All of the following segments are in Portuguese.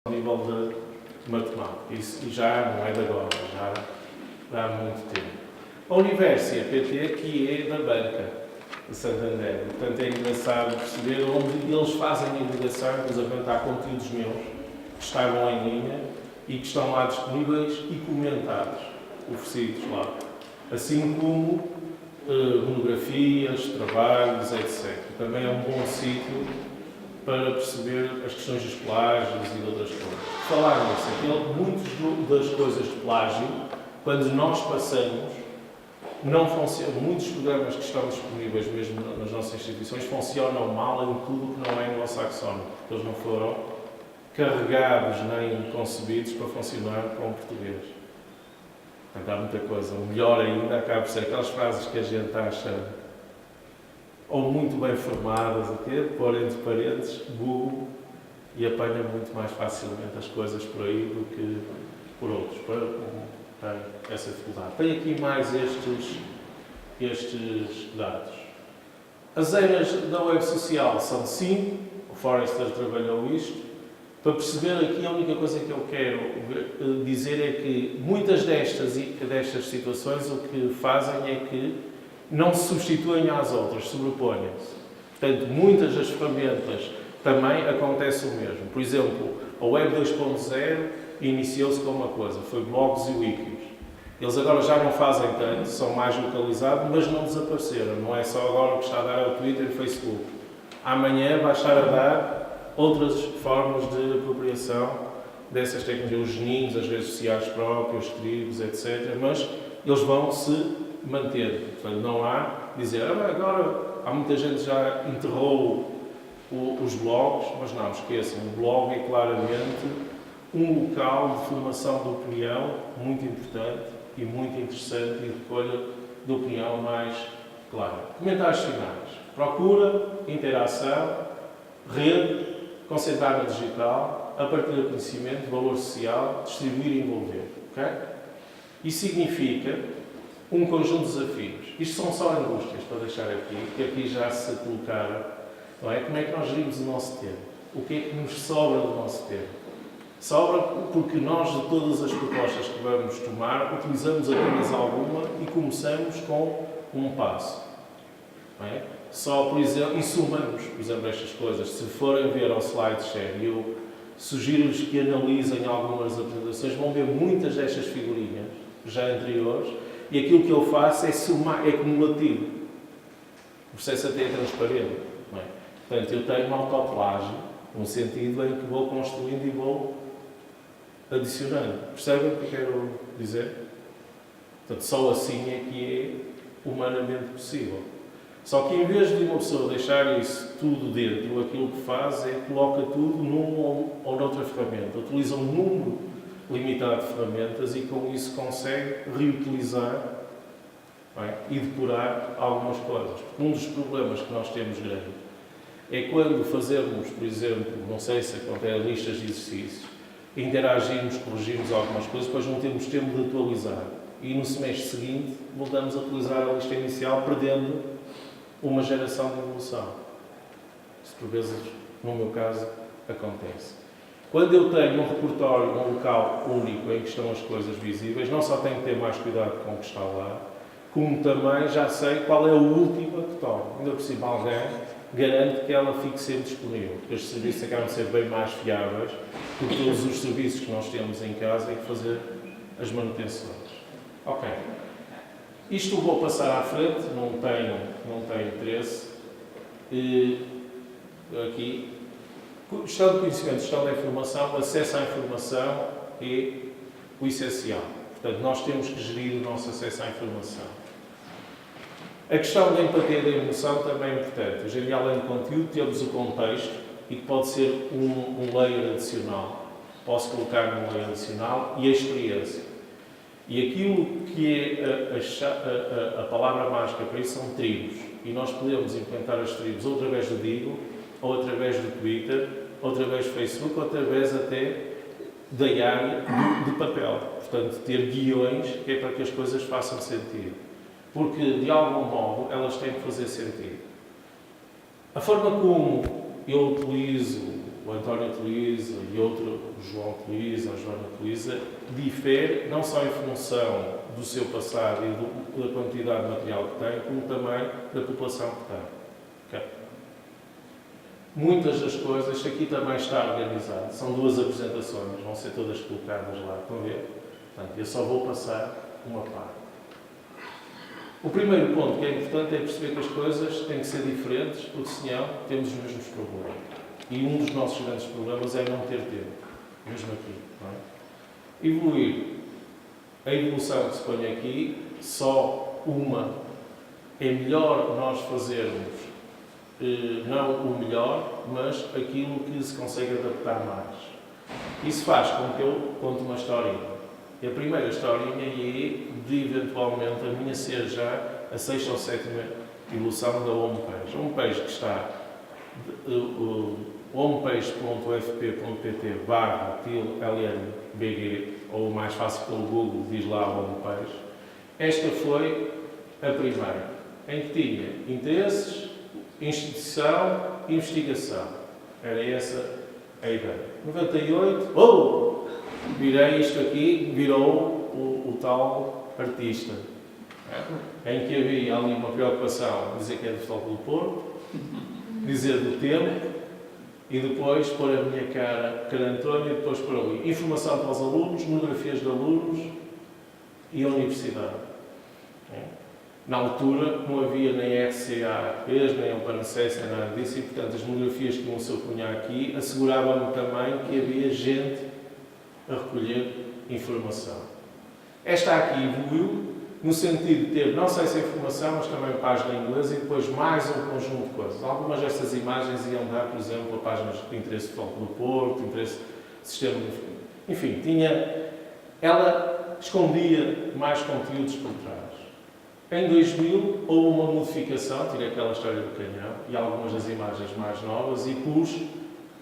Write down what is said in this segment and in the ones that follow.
ao nível de matemática. Isso já não é de agora, já há muito tempo. A Universi, a PT, que é da banca de Santander. Portanto, é engraçado perceber onde eles fazem a divulgação. Por exemplo, há conteúdos meus que estavam em linha e que estão lá disponíveis e comentados, oferecidos lá. Assim como monografias, trabalhos, etc. Também é um bom sítio para perceber as questões dos plágios e de outras coisas. Falar nisso, muitas das coisas de plágio, quando nós passamos, não funcionam. Muitos programas que estão disponíveis mesmo nas nossas instituições funcionam mal em tudo que não é anglo-saxónico, porque eles não foram carregados nem concebidos para funcionar com o português. Portanto, há muita coisa. O melhor ainda acaba por ser aquelas frases que a gente acha ou muito bem formadas, pôr entre parênteses, Google, e apanha muito mais facilmente as coisas por aí do que por outros. Tem essa dificuldade. Tem aqui mais estes dados. As eras da web social são 5, o Forrester trabalhou isto. Para perceber aqui, a única coisa que eu quero dizer é que muitas destas situações o que fazem é que não se substituem às outras, sobrepõem-se. Portanto, muitas das ferramentas também acontece o mesmo. Por exemplo, a Web 2.0 iniciou-se com uma coisa, foi blogs e wikis. Eles agora já não fazem tanto, são mais localizados, mas não desapareceram. Não é só agora o que está a dar ao Twitter e ao Facebook. Amanhã vai estar a dar outras formas de apropriação dessas tecnologias, os ninhos, as redes sociais próprias, os tribos, etc. Mas eles vão se manter. Portanto, não há dizer, agora há muita gente já enterrou os blogs, mas não, esqueçam, o blog é claramente um local de formação de opinião muito importante e muito interessante e de recolha de opinião mais clara. Comentários finais. Procura, interação, rede, concentrar no digital, a partir do conhecimento, valor social, distribuir e envolver. Okay? Isso significa um conjunto de desafios. Isto são só angústias, para deixar aqui, que aqui já se colocaram. Não é? Como é que nós gerimos o nosso tempo? O que é que nos sobra do nosso tempo? Sobra porque nós, de todas as propostas que vamos tomar, utilizamos apenas alguma e começamos com um passo. Não é? Só, por exemplo, e somamos, por exemplo, estas coisas. Se forem ver ao SlideShare, eu sugiro-lhes que analisem algumas apresentações, vão ver muitas destas figurinhas, já anteriores, e aquilo que eu faço é somar, é cumulativo. O processo até é transparente. Não é? Portanto, eu tenho uma autoplágio, num sentido em que vou construindo e vou adicionando. Percebem o que eu quero dizer? Portanto, só assim é que é humanamente possível. Só que em vez de uma pessoa deixar isso tudo dentro, aquilo que faz é coloca tudo numa ou noutra ferramenta. Utiliza um número limitado de ferramentas e com isso consegue reutilizar e depurar algumas coisas. Porque um dos problemas que nós temos grande é quando fazemos, por exemplo, não sei se acontece listas de exercícios, interagimos, corrigimos algumas coisas, depois não temos tempo de atualizar. E no semestre seguinte voltamos a utilizar a lista inicial, perdendo uma geração de evolução. Isso, por vezes, no meu caso, acontece. Quando eu tenho um repertório, um local único em que estão as coisas visíveis, não só tenho que ter mais cuidado com o que está lá, como também já sei qual é a última que tomo. Ainda por cima, alguém garante que ela fique sempre disponível. Porque estes serviços acabam de ser bem mais fiáveis do que todos os serviços que nós temos em casa e que fazer as manutenções. Ok. Isto vou passar à frente, não tenho interesse. Aqui, gestão de conhecimento, gestão da informação, acesso à informação é o essencial. Portanto, nós temos que gerir o nosso acesso à informação. A questão da empatia e da emoção também é importante. Hoje em dia, além do conteúdo, temos o contexto e que pode ser um layer adicional. Posso colocar num layer adicional e a experiência. E aquilo que é a palavra mágica para isso são tribos. E nós podemos implementar as tribos ou através do Digo, ou através do Twitter, ou através do Facebook, ou através até da área de papel. Portanto, ter guiões que é para que as coisas façam sentido. Porque, de algum modo, elas têm que fazer sentido. A forma como eu utilizo o António utiliza e outro, o João utiliza, a Joana utiliza, difere não só em função do seu passado e da quantidade de material que tem, como também da população que tem. Okay? Muitas das coisas, aqui também está organizado. São 2 apresentações, vão ser todas colocadas lá. Estão a ver? Portanto, eu só vou passar uma parte. O primeiro ponto que é importante é perceber que as coisas têm que ser diferentes, porque senão temos os mesmos problemas. E um dos nossos grandes problemas é não ter tempo, mesmo aqui. Não é? Evoluir. A evolução que se põe aqui, só uma. É melhor nós fazermos, não o melhor, mas aquilo que se consegue adaptar mais. Isso faz com que eu conte uma historinha. E a primeira historinha é de, eventualmente, a minha ser já a 6ª ou 7ª evolução da homepage. A homepage que está homepage.fp.pt/til-lnbg, ou mais fácil pelo Google, diz lá a homepage. Esta foi a primeira, em que tinha interesses, instituição e investigação. Era essa a ideia. 98, virei isto aqui, virou o tal artista. Em que havia ali uma preocupação, dizer que é do Futebol do Porto, dizer do tempo, e depois pôr a minha cara António, e depois pôr ali informação para os alunos, monografias de alunos e a universidade. Na altura não havia nem RCAPs, nem OpenAccess, nem nada disso, e portanto as monografias que iam se punhar aqui asseguravam-me também que havia gente a recolher informação. Esta aqui evoluiu no sentido de ter não só essa informação, mas também página em inglês e depois mais um conjunto de coisas. Algumas destas imagens iam dar, por exemplo, a páginas de interesse do Futebol do Porto, interesse do sistema de... Enfim, ela escondia mais conteúdos por trás. Em 2000 houve uma modificação, tirei aquela história do canhão e algumas das imagens mais novas e pus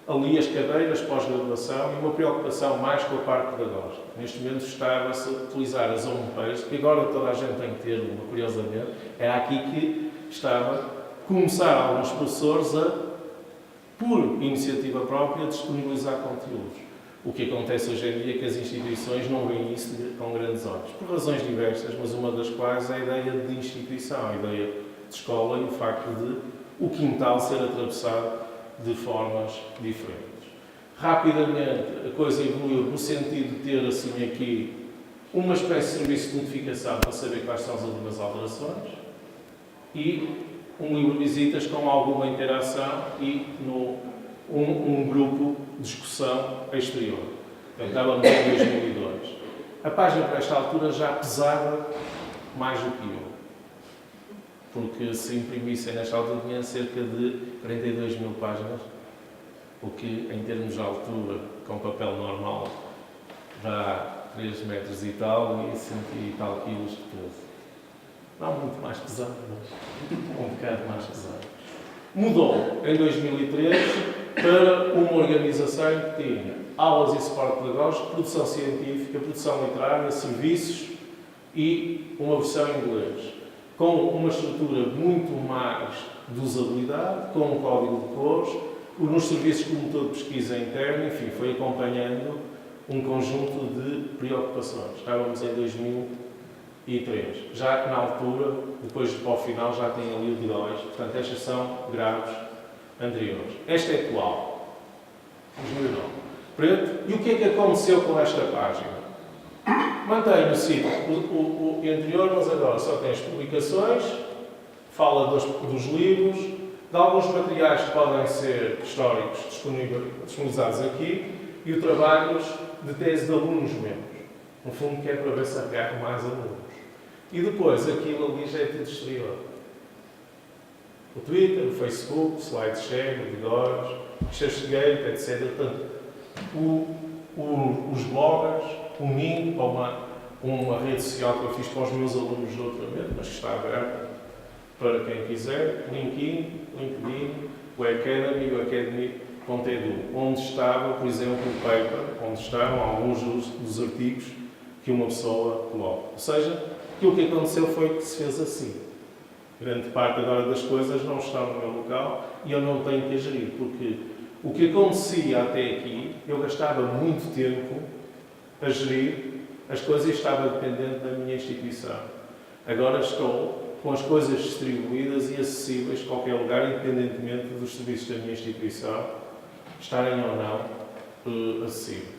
ali as cadeiras pós-graduação e uma preocupação mais com a parte pedagógica. Neste momento estava-se a utilizar as homepages, que agora toda a gente tem que ter uma, curiosamente, era aqui que estava a começar alguns professores a, por iniciativa própria, disponibilizar conteúdos. O que acontece hoje em dia é que as instituições não veem isso com grandes olhos, por razões diversas, mas uma das quais é a ideia de instituição, a ideia de escola e o facto de o quintal ser atravessado de formas diferentes. Rapidamente, a coisa evoluiu no sentido de ter, assim, aqui uma espécie de serviço de notificação para saber quais são as últimas alterações e um livro de visitas com alguma interação e um grupo de discussão exterior. Então, estávamos em 2002. A página, para esta altura, já pesava mais do que eu. Porque se imprimissem nesta altura tinha cerca de 42 mil páginas, o que em termos de altura, com papel normal, dá 3 metros e tal e 100 e tal quilos de peso. Não muito mais pesado, mas um bocado mais pesado. Mudou em 2003 para uma organização que tinha aulas e suporte pedagógico, produção científica, produção literária, serviços e uma versão em inglês, com uma estrutura muito mais de usabilidade, com um código de cores, nos serviços como motor de pesquisa interna, enfim, foi acompanhando um conjunto de preocupações. Estávamos em 2003. Já que na altura, depois para o final, já tem ali o de 2, portanto, estas são graves anteriores. Esta é atual, 2009. Preto. E o que é que aconteceu com esta página? Mantém o sítio o anterior, mas agora só tem as publicações, fala dos livros, de alguns materiais que podem ser históricos disponibilizados aqui e o trabalhos de tese de alunos membros. No fundo, que é para ver se agarra mais alunos. E depois, aquilo ali já é tudo exterior. O Twitter, o Facebook, o SlideShare, o Digores, o ShareGate, etc. Portanto, os bloggers, o link para uma rede social que eu fiz para os meus alunos de outra vez, mas que está aberta para quem quiser, LinkedIn, o Academy e o Academy.edu, onde estava, por exemplo, o paper, onde estavam alguns dos artigos que uma pessoa coloca. Ou seja, aquilo que aconteceu foi que se fez assim. Grande parte agora das coisas não estão no meu local e eu não tenho que gerir, porque O que acontecia até aqui, eu gastava muito tempo a gerir as coisas e estava dependente da minha instituição. Agora estou com as coisas distribuídas e acessíveis a qualquer lugar, independentemente dos serviços da minha instituição estarem ou não acessíveis.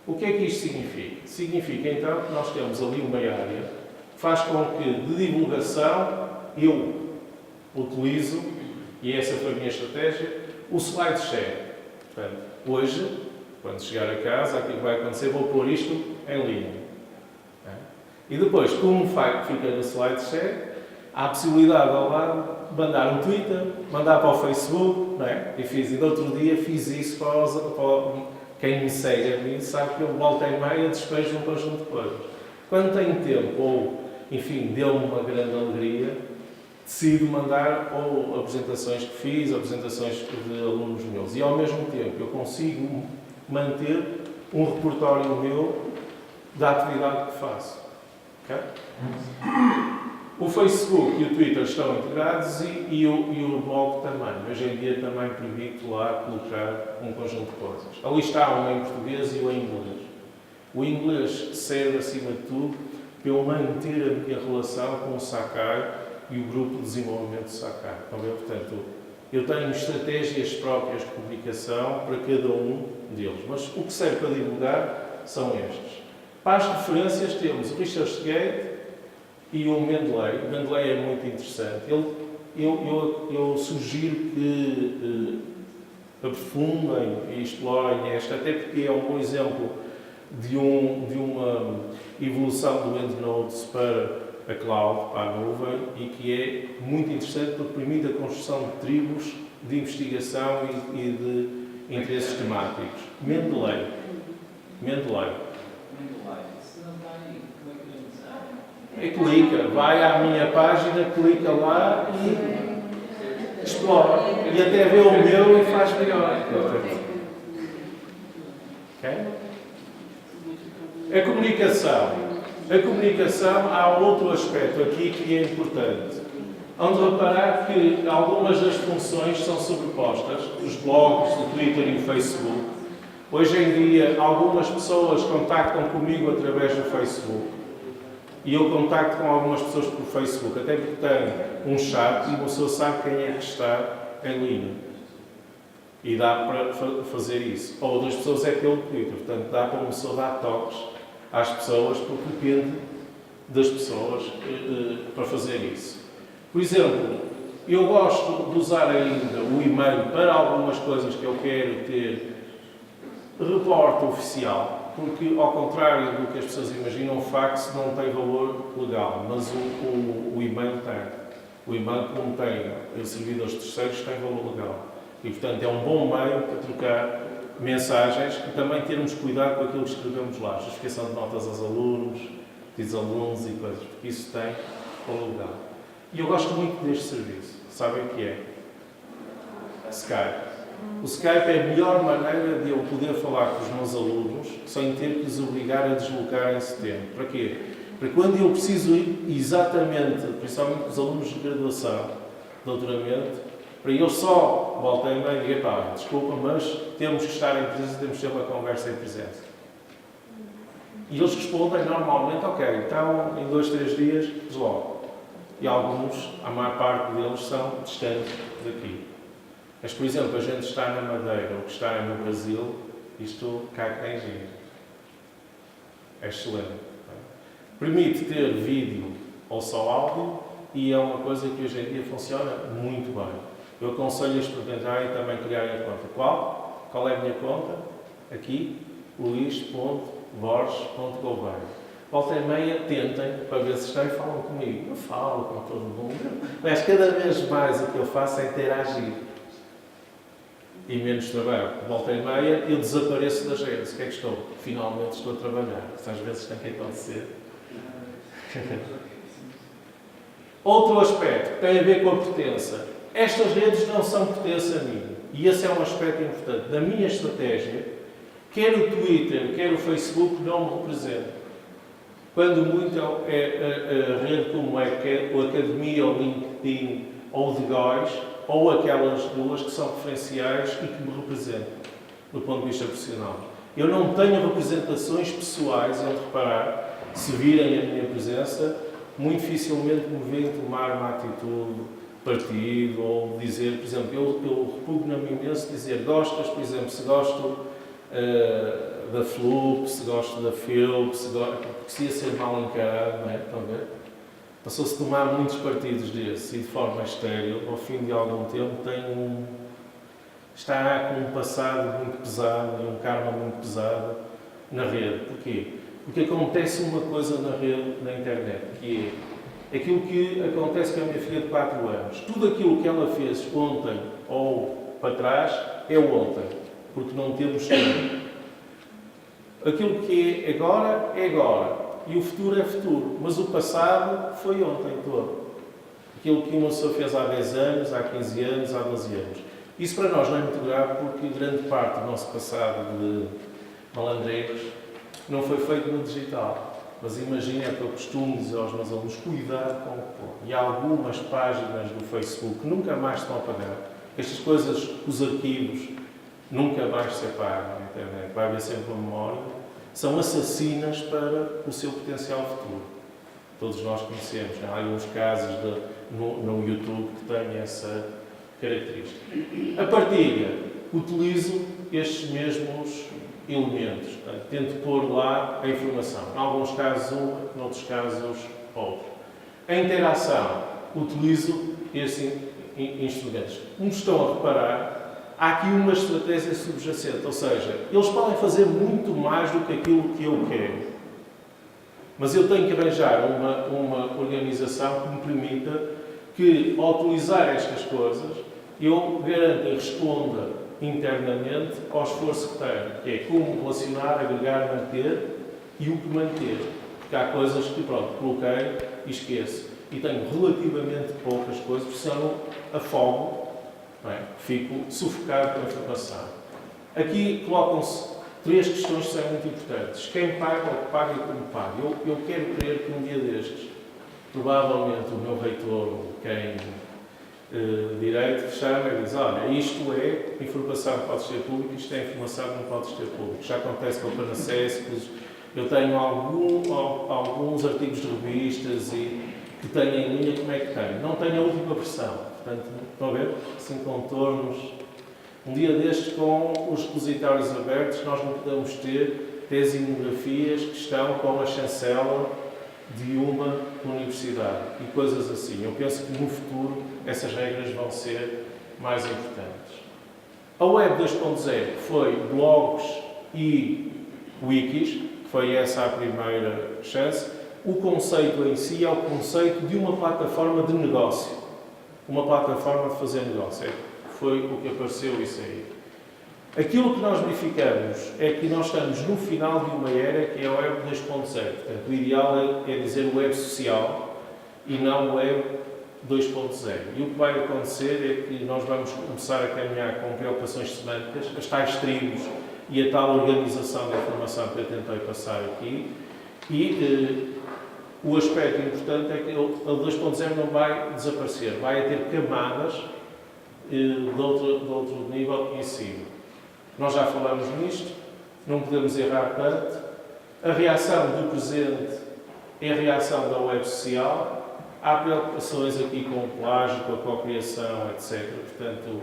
O que é que isto significa? Significa, então, que nós temos ali uma área que faz com que, de divulgação, eu utilizo, e essa foi a minha estratégia, o SlideShare. Portanto, hoje, quando chegar a casa, aquilo que vai acontecer, vou pôr isto em linha. E depois, como fica no SlideShare, há a possibilidade ao lado de mandar um Twitter, mandar para o Facebook, não é? E no outro dia fiz isso para quem me segue a mim sabe que eu volta e meia despejo um conjunto de coisas. Quando tenho tempo, ou, enfim, deu-me uma grande alegria, decido mandar ou apresentações que fiz, ou apresentações de alunos meus. E, ao mesmo tempo, eu consigo manter um repertório meu da atividade que faço. Okay? O Facebook e o Twitter estão integrados e o blog também. Hoje em dia também permite lá colocar um conjunto de coisas. Ali está um em português e o em inglês. O inglês serve, acima de tudo, para eu manter a minha relação com o Sakai e o grupo de desenvolvimento do Sakai. Portanto, eu tenho estratégias próprias de comunicação para cada um deles. Mas o que serve para divulgar são estes. Para as referências temos o ResearchGate e o Mendeley. O Mendeley é muito interessante. Eu sugiro que aprofundem e explorem esta, até porque é um bom exemplo de uma evolução do EndNote para a cloud, para a nuvem, e que é muito interessante porque permite a construção de tribos de investigação e de interesses temáticos. Mendeley. Clica, vai à minha página, clica lá e explora. E até vê o meu e faz melhor. Okay? A comunicação, há outro aspecto aqui que é importante. Vamos reparar que algumas das funções são sobrepostas, os blogs, o Twitter e o Facebook. Hoje em dia, algumas pessoas contactam comigo através do Facebook. E eu contacto com algumas pessoas pelo Facebook, até porque tem um chat e uma pessoa sabe quem é que está em linha. E dá para fazer isso. Ou outras pessoas é pelo Twitter, portanto dá para uma pessoa dar toques às pessoas, porque depende das pessoas para fazer isso. Por exemplo, eu gosto de usar ainda o e-mail para algumas coisas que eu quero ter reporte oficial, porque, ao contrário do que as pessoas imaginam, o fax não tem valor legal, mas o e-mail tem. O e-mail, como tem servidores terceiros, tem valor legal. E, portanto, é um bom meio para trocar mensagens e também termos cuidado com aquilo que escrevemos lá. Justificação de notas aos alunos, desalunos e coisas, porque isso tem valor legal. E eu gosto muito deste serviço. Sabem o que é? Skype. O Skype é a melhor maneira de eu poder falar com os meus alunos sem ter que os obrigar a deslocarem-se tempo. Para quê? Para quando eu preciso ir exatamente, principalmente os alunos de graduação, doutoramento, para eu só voltar e meia e dizer, pá, desculpa, mas temos que estar em presença, temos que ter uma conversa em presença. E eles respondem normalmente, ok, então em 2, 3 dias desloco. E alguns, a maior parte deles, são distantes daqui. Mas, por exemplo, a gente está na Madeira ou que está no Brasil, isto cai que nem giro. É excelente. Permite ter vídeo ou só áudio e é uma coisa que hoje em dia funciona muito bem. Eu aconselho a experimentarem e também criarem a conta. Qual é a minha conta? Aqui, luís.borges.gouveia. Volta e meia, tentem para ver se estão e falam comigo. Eu falo com todo mundo. Mas cada vez mais o que eu faço é interagir. E menos trabalho. Volta e meia, eu desapareço das redes. O que é que estou? Finalmente estou a trabalhar. Às vezes tem que acontecer. Outro aspecto tem a ver com a pertença. Estas redes não são pertença a mim. E esse é um aspecto importante. Da minha estratégia, quer o Twitter, quer o Facebook não me representam. Quando muito é a rede como é o Academia, ou LinkedIn, ou The Guys, ou aquelas duas que são referenciais e que me representam, do ponto de vista profissional. Eu não tenho representações pessoais, onde reparar, se virem a minha presença, muito dificilmente me veem tomar uma atitude partido ou dizer, por exemplo, eu repugno-me imenso dizer gostas, por exemplo, se gosto da FLUP, se gosto da FILP, porque se ia ser mal encarado, não é? Estão a ver? Passou-se a tomar muitos partidos desses e de forma estéril, ao fim de algum tempo, está com um passado muito pesado e um karma muito pesado na rede. Porquê? Porque acontece uma coisa na rede, na internet, que é aquilo que acontece com a minha filha de 4 anos. Tudo aquilo que ela fez ontem ou para trás é o ontem, porque não temos tempo. Aquilo que é agora e o futuro é futuro, mas o passado foi ontem todo. Aquilo que uma pessoa fez há 10 anos, há 15 anos, há 12 anos. Isso para nós não é muito grave porque grande parte do nosso passado de malandreiros não foi feito no digital. Mas imagina, é que eu costumo dizer aos meus alunos, cuidado com o que põe. E há algumas páginas do Facebook nunca mais estão a pagar. Estas coisas, os arquivos, nunca mais se apagam na internet. Vai haver sempre uma memória. São assassinas para o seu potencial futuro. Todos nós conhecemos. Há alguns casos no YouTube que têm essa característica. A partilha. Utilizo estes mesmos elementos. Portanto, tento pôr lá a informação. Em alguns casos uma, em outros casos outra. A interação. Utilizo estes instrumentos. Como estão a reparar, há aqui uma estratégia subjacente, ou seja, eles podem fazer muito mais do que aquilo que eu quero. Mas eu tenho que arranjar uma organização que me permita que, ao utilizar estas coisas, eu garanta e responda internamente ao esforço que tenho, que é como relacionar, agregar, manter e o que manter. Porque há coisas que, pronto, coloquei e esqueço. E tenho relativamente poucas coisas, porque senão afogo, não é? Fico sufocado pela informação. Aqui colocam-se 3 questões que são muito importantes. Quem paga, ou paga e como paga. Eu quero crer que um dia destes, provavelmente o meu reitor, quem direito, chama e diz, olha, isto é informação que pode ser pública, isto é informação que não pode ser pública. Já acontece com o Open Access, eu tenho alguns artigos de revistas que tenho em linha, como é que tenho? Não tenho a última versão. Portanto, estão a ver? Assim, contornos. Um dia destes, com os repositórios abertos, nós não podemos ter tesimografias que estão com a chancela de uma universidade e coisas assim. Eu penso que no futuro essas regras vão ser mais importantes. A Web 2.0 foi blogs e wikis, que foi essa a primeira chance. O conceito em si é o conceito de uma plataforma de negócio. Uma plataforma de fazer negócio. Foi o que apareceu isso aí. Aquilo que nós verificamos é que nós estamos no final de uma era que é a Web 2.0. Portanto, o ideal é dizer Web social e não Web 2.0. E o que vai acontecer é que nós vamos começar a caminhar com preocupações semânticas, as tais tribos e a tal organização da informação que eu tentei passar aqui. E o aspecto importante é que a 2.0 não vai desaparecer, vai ter camadas de outro nível em cima. Nós já falamos nisto, não podemos errar tanto. A reação do presente é a reação da web social. Há preocupações aqui com o plágio, com a cocriação, etc. Portanto,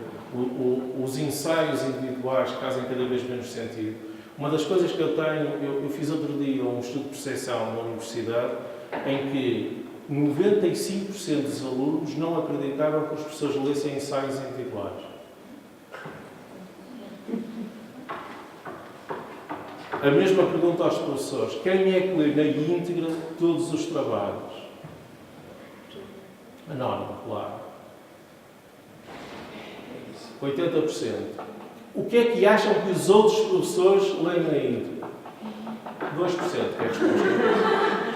os ensaios individuais fazem cada vez menos sentido. Uma das coisas que eu tenho, eu fiz outro dia um estudo de percepção numa universidade em que 95% dos alunos não acreditavam que os professores lessem ensaios individuais. A mesma pergunta aos professores. Quem é que lê na íntegra todos os trabalhos? Anónimo, claro. 80%. O que é que acham que os outros professores leem na íntegra? 2%, que é a resposta.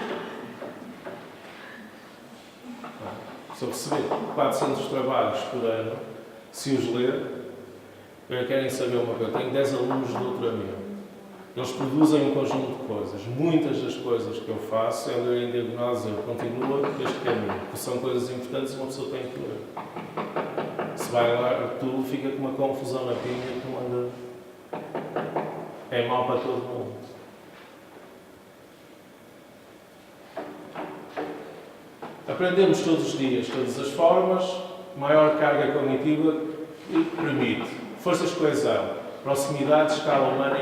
Se eu receber 400 trabalhos por ano, se os ler, querem saber uma coisa. Eu tenho 10 alunos de doutoramento. Eles produzem um conjunto de coisas. Muitas das coisas que eu faço é ler em diagonal e dizer, continua este caminho, que são coisas importantes e uma pessoa tem que ler. Se vai lá, tu fica com uma confusão na pinha que não anda. É mau para todo mundo. Aprendemos todos os dias, todas as formas, maior carga cognitiva que permite forças de coesão, proximidade, escala humana